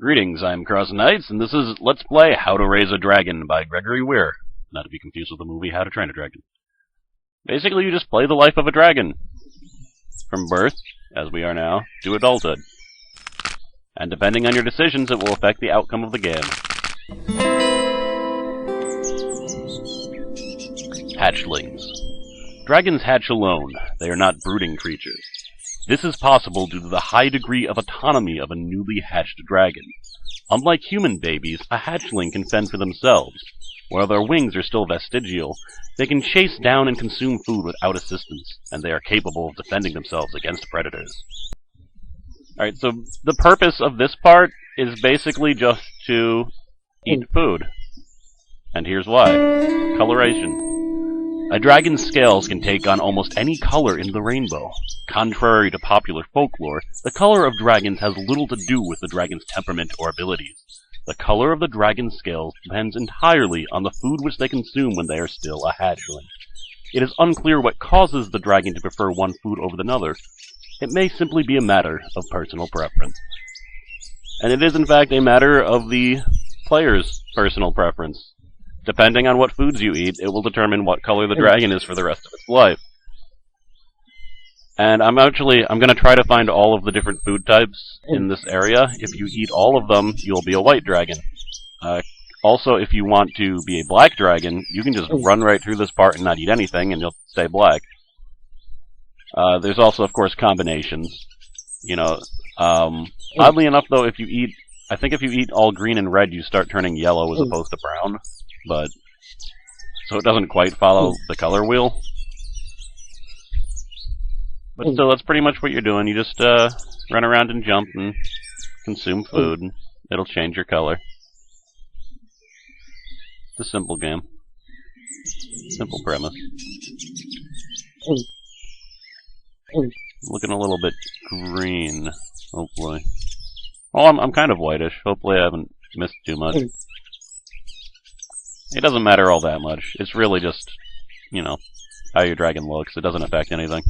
Greetings, I'm CrossKnights, and this is Let's Play How to Raise a Dragon by Gregory Weir. Not to be confused with the movie How to Train a Dragon. Basically, you just play the life of a dragon. From birth, as we are now, to adulthood. And depending on your decisions, it will affect the outcome of the game. Hatchlings. Dragons hatch alone. They are not brooding creatures. This is possible due to the high degree of autonomy of a newly hatched dragon. Unlike human babies, a hatchling can fend for themselves. While their wings are still vestigial, they can chase down and consume food without assistance, and they are capable of defending themselves against predators. Alright, so the purpose of this part is basically just to eat food. And here's why. Coloration. A dragon's scales can take on almost any color in the rainbow. Contrary to popular folklore, the color of dragons has little to do with the dragon's temperament or abilities. The color of the dragon's scales depends entirely on the food which they consume when they are still a hatchling. It is unclear what causes the dragon to prefer one food over another. It may simply be a matter of personal preference. And it is in fact a matter of the player's personal preference. Depending on what foods you eat, it will determine what color the dragon is for the rest of its life. And I'm going to try to find all of the different food types in this area. If you eat all of them, you'll be a white dragon. Also, if you want to be a black dragon, you can just run right through this part and not eat anything, and you'll stay black. There's also, of course, combinations. You know, oddly enough, though, if you eat all green and red, you start turning yellow as opposed to brown. But so it doesn't quite follow the color wheel. But still, that's pretty much what you're doing. You just run around and jump and consume food, and it'll change your color. It's a simple game. Simple premise. Looking a little bit green, hopefully. Oh, I'm kind of whitish. Hopefully I haven't missed too much. It doesn't matter all that much. It's really just, you know, how your dragon looks. It doesn't affect anything.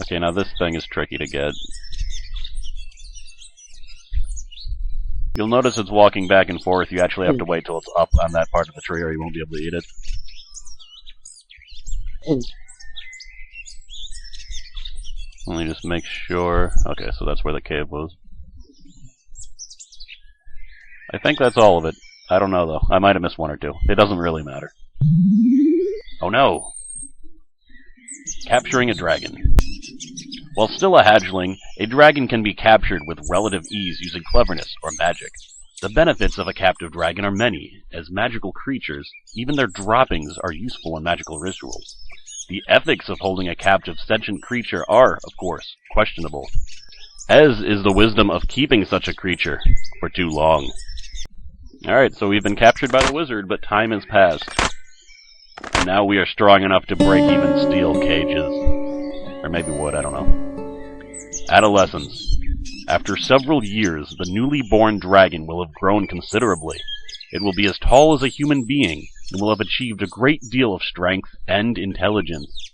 Okay, now this thing is tricky to get. You'll notice it's walking back and forth. You actually have to wait till it's up on that part of the tree or you won't be able to eat it. Let me just make sure. Okay, so that's where the cave was. I think that's all of it. I don't know, though. I might have missed one or two. It doesn't really matter. Oh no! Capturing a dragon. While still a hatchling, a dragon can be captured with relative ease using cleverness or magic. The benefits of a captive dragon are many. As magical creatures, even their droppings are useful in magical rituals. The ethics of holding a captive sentient creature are, of course, questionable, as is the wisdom of keeping such a creature for too long. Alright, so we've been captured by the wizard, but time has passed. And now we are strong enough to break even steel cages. Or maybe wood, I don't know. Adolescence. After several years, the newly born dragon will have grown considerably. It will be as tall as a human being, and will have achieved a great deal of strength and intelligence.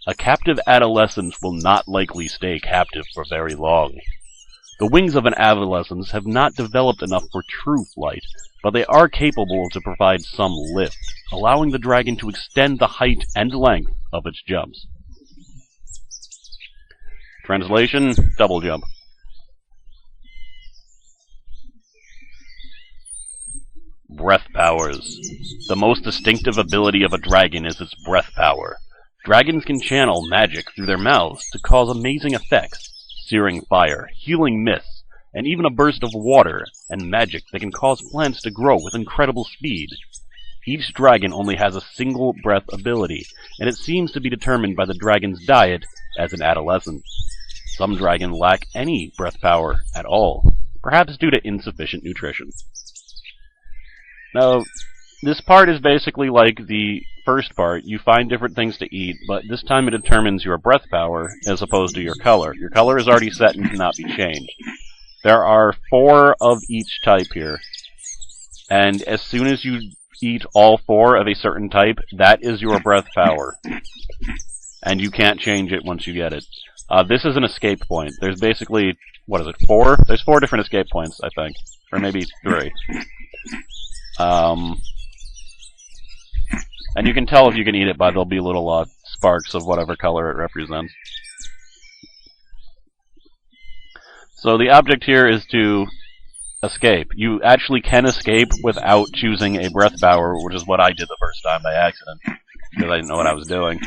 A captive adolescent will not likely stay captive for very long. The wings of an adolescent have not developed enough for true flight, but they are capable to provide some lift, allowing the dragon to extend the height and length of its jumps. Translation: double jump. Breath powers. The most distinctive ability of a dragon is its breath power. Dragons can channel magic through their mouths to cause amazing effects. Searing fire, healing mists, and even a burst of water and magic that can cause plants to grow with incredible speed. Each dragon only has a single breath ability, and it seems to be determined by the dragon's diet as an adolescent. Some dragons lack any breath power at all, perhaps due to insufficient nutrition. Now, this part is basically like the first part. You find different things to eat, but this time it determines your breath power as opposed to your color. Your color is already set and cannot be changed. There are 4 of each type here, and as soon as you eat all 4 of a certain type, that is your breath power. And you can't change it once you get it. This is an escape point. There's basically, what is it, 4? There's 4 different escape points, I think. Or maybe 3. And you can tell if you can eat it by there'll be little sparks of whatever color it represents. So the object here is to escape. You actually can escape without choosing a breath power, which is what I did the first time by accident, because I didn't know what I was doing.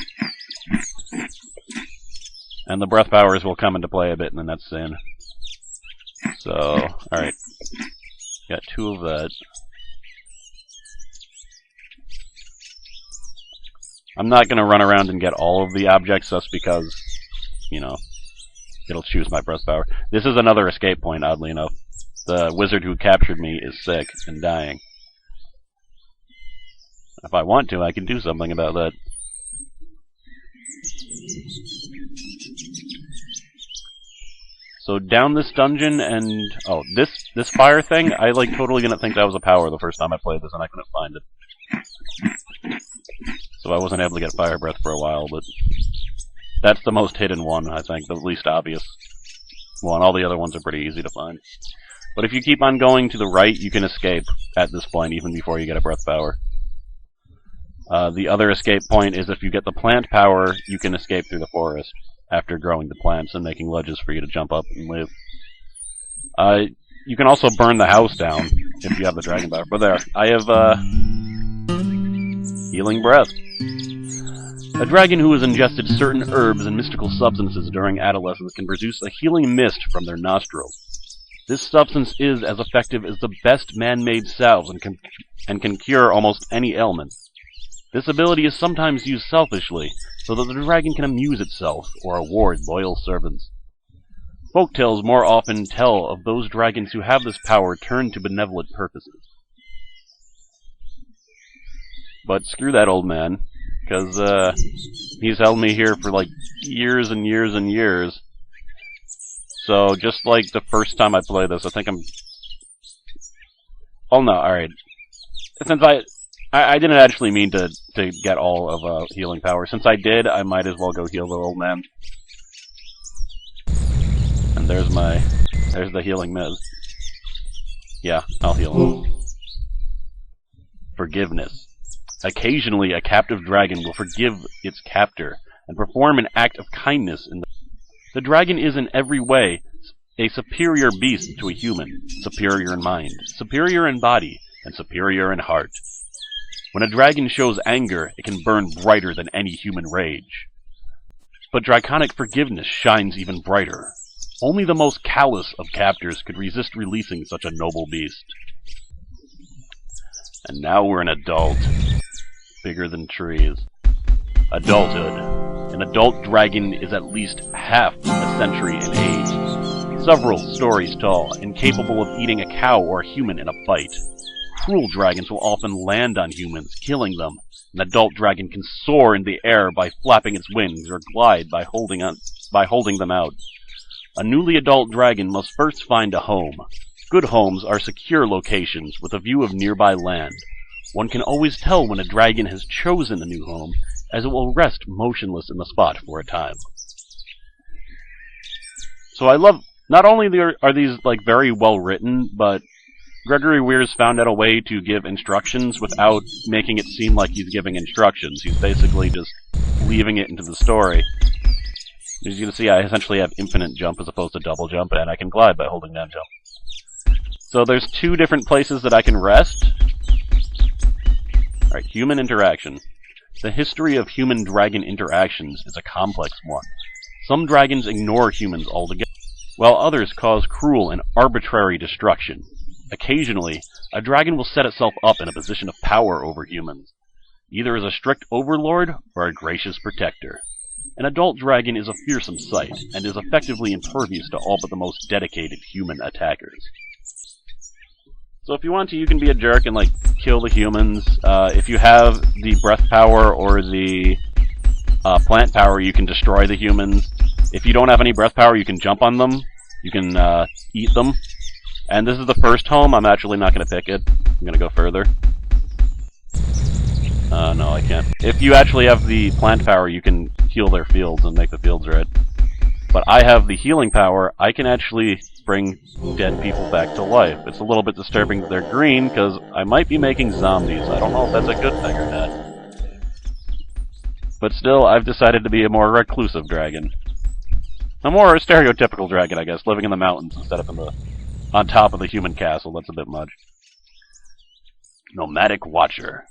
And the breath powers will come into play a bit in the next scene. So, alright. Got 2 of that. I'm not going to run around and get all of the objects just because, you know, it'll choose my breath power. This is another escape point, oddly enough. The wizard who captured me is sick and dying. If I want to, I can do something about that. So down this dungeon and... oh, this fire thing, I totally didn't think that was a power the first time I played this and I couldn't find it. So I wasn't able to get fire breath for a while, but that's the most hidden one, I think, the least obvious one. All the other ones are pretty easy to find. But if you keep on going to the right, you can escape at this point, even before you get a breath power. The other escape point is if you get the plant power, you can escape through the forest after growing the plants and making ledges for you to jump up and live. You can also burn the house down if you have the dragon power. But there, I have healing breath. A dragon who has ingested certain herbs and mystical substances during adolescence can produce a healing mist from their nostrils. This substance is as effective as the best man-made salves and can cure almost any ailment. This ability is sometimes used selfishly, so that the dragon can amuse itself or reward loyal servants. Folktales more often tell of those dragons who have this power turned to benevolent purposes. But screw that old man, because he's held me here for years and years and years. So just like the first time I played this, I think I'm... oh no, alright. Since I didn't actually mean to get all of healing power. Since I did, I might as well go heal the old man. And there's the healing mist. Yeah, I'll heal him. Forgiveness. Occasionally, a captive dragon will forgive its captor and perform an act of kindness in the dragon is in every way a superior beast to a human, superior in mind, superior in body, and superior in heart. When a dragon shows anger, it can burn brighter than any human rage. But draconic forgiveness shines even brighter. Only the most callous of captors could resist releasing such a noble beast. And now we're an adult. Bigger than trees. Adulthood. An adult dragon is at least half a century in age. Several stories tall, incapable of eating a cow or a human in a fight. Cruel dragons will often land on humans, killing them. An adult dragon can soar in the air by flapping its wings, or glide by holding them out. A newly adult dragon must first find a home. Good homes are secure locations with a view of nearby land. One can always tell when a dragon has chosen a new home, as it will rest motionless in the spot for a time. So I love, not only are these very well written, but Gregory Weir's found out a way to give instructions without making it seem like he's giving instructions. He's basically just leaving it into the story. As you can see, I essentially have infinite jump as opposed to double jump, and I can glide by holding down jump. So there's 2 different places that I can rest. Alright, human interaction. The history of human-dragon interactions is a complex one. Some dragons ignore humans altogether, while others cause cruel and arbitrary destruction. Occasionally, a dragon will set itself up in a position of power over humans, either as a strict overlord or a gracious protector. An adult dragon is a fearsome sight, and is effectively impervious to all but the most dedicated human attackers. So if you want to, you can be a jerk and kill the humans. If you have the breath power or the plant power, you can destroy the humans. If you don't have any breath power, you can jump on them. You can eat them. And this is the first home. I'm actually not going to pick it. I'm going to go further. No, I can't. If you actually have the plant power, you can heal their fields and make the fields red. but I have the healing power. I can actually bring dead people back to life. It's a little bit disturbing that they're green, because I might be making zombies. I don't know if that's a good thing or not. But still, I've decided to be a more reclusive dragon. A more stereotypical dragon, I guess, living in the mountains instead of on top of the human castle. That's a bit much. Nomadic Watcher.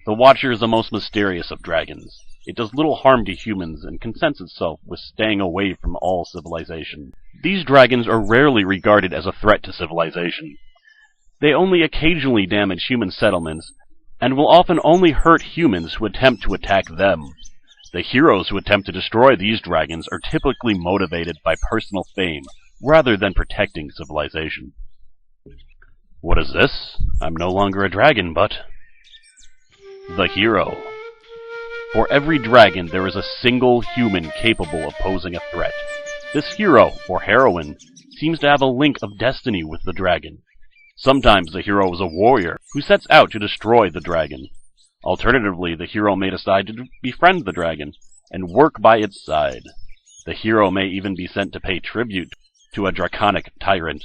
The Watcher is the most mysterious of dragons. It does little harm to humans and contents itself with staying away from all civilization. These dragons are rarely regarded as a threat to civilization. They only occasionally damage human settlements, and will often only hurt humans who attempt to attack them. The heroes who attempt to destroy these dragons are typically motivated by personal fame, rather than protecting civilization. What is this? I'm no longer a dragon, but... The hero. For every dragon, there is a single human capable of posing a threat. This hero, or heroine, seems to have a link of destiny with the dragon. Sometimes the hero is a warrior who sets out to destroy the dragon. Alternatively, the hero may decide to befriend the dragon and work by its side. The hero may even be sent to pay tribute to a draconic tyrant.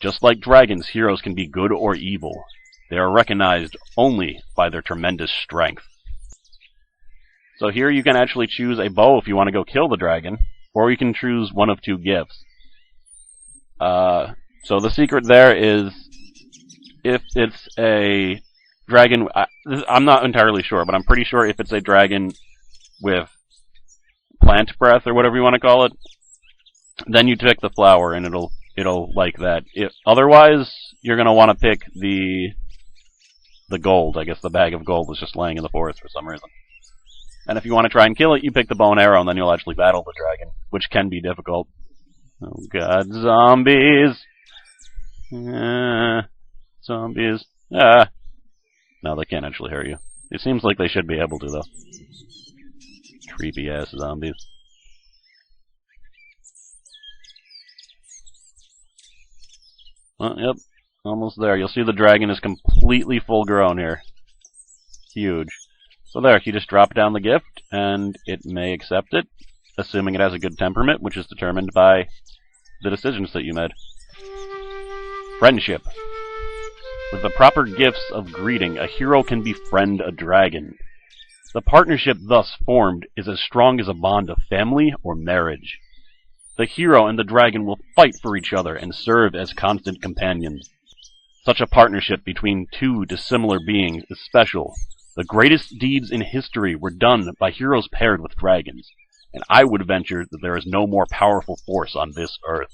Just like dragons, heroes can be good or evil. They are recognized only by their tremendous strength. So here you can actually choose a bow if you want to go kill the dragon, or you can choose one of two gifts. So the secret there is, if it's a dragon, I'm not entirely sure, but I'm pretty sure if it's a dragon with plant breath, or whatever you want to call it, then you pick the flower and it'll like that. Otherwise, you're going to want to pick the gold. I guess the bag of gold was just laying in the forest for some reason. And if you want to try and kill it, you pick the bow and arrow, and then you'll actually battle the dragon, which can be difficult. Oh god, zombies! Zombies. No, they can't actually hurt you. It seems like they should be able to, though. Creepy-ass zombies. Yep. Almost there. You'll see the dragon is completely full grown here. Huge. So there, you just drop down the gift, and it may accept it, assuming it has a good temperament, which is determined by the decisions that you made. Friendship. With the proper gifts of greeting, a hero can befriend a dragon. The partnership thus formed is as strong as a bond of family or marriage. The hero and the dragon will fight for each other and serve as constant companions. Such a partnership between two dissimilar beings is special. The greatest deeds in history were done by heroes paired with dragons, and I would venture that there is no more powerful force on this earth.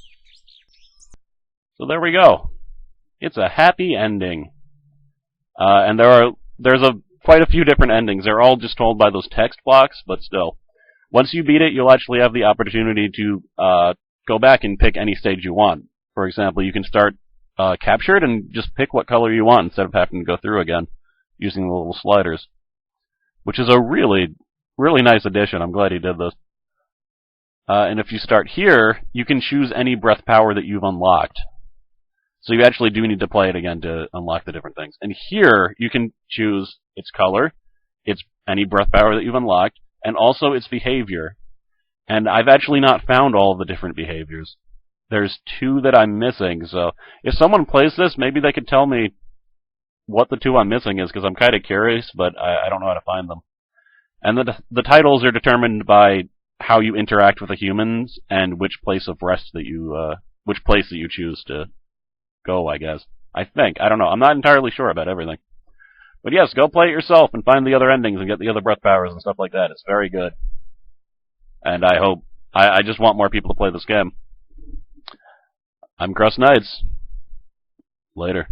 So there we go. It's a happy ending. And there's quite a few different endings. They're all just told by those text blocks, but still. Once you beat it, you'll actually have the opportunity to go back and pick any stage you want. For example, you can start captured and just pick what color you want instead of having to go through again using the little sliders, which is a really, really nice addition. I'm glad he did this. And if you start here, you can choose any breath power that you've unlocked. So you actually do need to play it again to unlock the different things. And here, you can choose its color, its any breath power that you've unlocked, and also its behavior. And I've actually not found all of the different behaviors. There's 2 that I'm missing, so if someone plays this, maybe they could tell me what the 2 I'm missing is, because I'm kind of curious, but I don't know how to find them. And the titles are determined by how you interact with the humans and which place of rest that which place that you choose to go, I guess. I think. I don't know. I'm not entirely sure about everything. But yes, go play it yourself and find the other endings and get the other breath powers and stuff like that. It's very good. And I just want more people to play this game. I'm CrossKnights. Later.